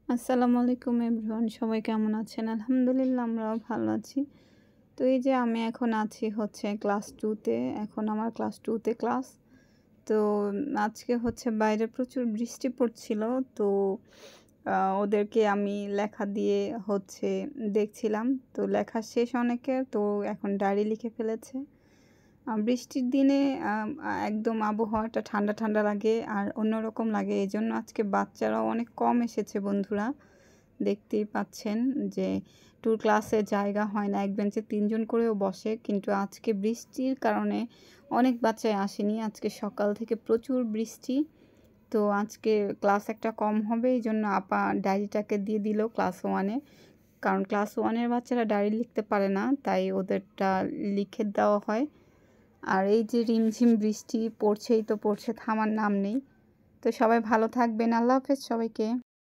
আসসালামু আলাইকুম এভরিওয়ান, সবাই কেমন আছেন? আলহামদুলিল্লাহ আমরাও ভালো আছি। তো এই যে আমি এখন আছি হচ্ছে ক্লাস 2 তে। এখন আমার ক্লাস 2 তে ক্লাস। তো আজকে হচ্ছে বাইরে প্রচুর বৃষ্টি পড়ছিল। তো ওদেরকে আমি লেখা দিয়ে হচ্ছে দেখছিলাম। তো লেখা শেষ অনেকের, তো এখন ডায়েরি লিখে ফেলেছে। বৃষ্টির দিনে একদম আবহাওয়াটা ঠান্ডা, ঠান্ডা লাগে আর অন্যরকম লাগে। এজন্য আজকে বাচ্চারাও অনেক কম এসেছে বন্ধুরা। দেখতেই পাচ্ছেন যে ক্লাসে জায়গা হয় না। এক বেঞ্চে ৩ জন করেও বসে। কিন্তু আজকে বৃষ্টির কারণে অনেক বাচ্চাই আসেনি। আজকে সকাল থেকে প্রচুর বৃষ্টি। তো আজকে ক্লাস একটা কম হবে। এইজন্য আপা ডায়েরিটাকে দিয়ে দিল ক্লাস 1 এ। কারণ ক্লাস 1 এর বাচ্চারা ডায়েরি লিখতে পারে না। তাই ওদেরটা লিখে দেওয়া হয়। আর এই যে রিমঝিম বৃষ্টি পড়ছেই তো পড়ছে, থামার নাম নেই। তো সবাই ভালো থাকবেন। আল্লাহ হাফেজ সবাইকে।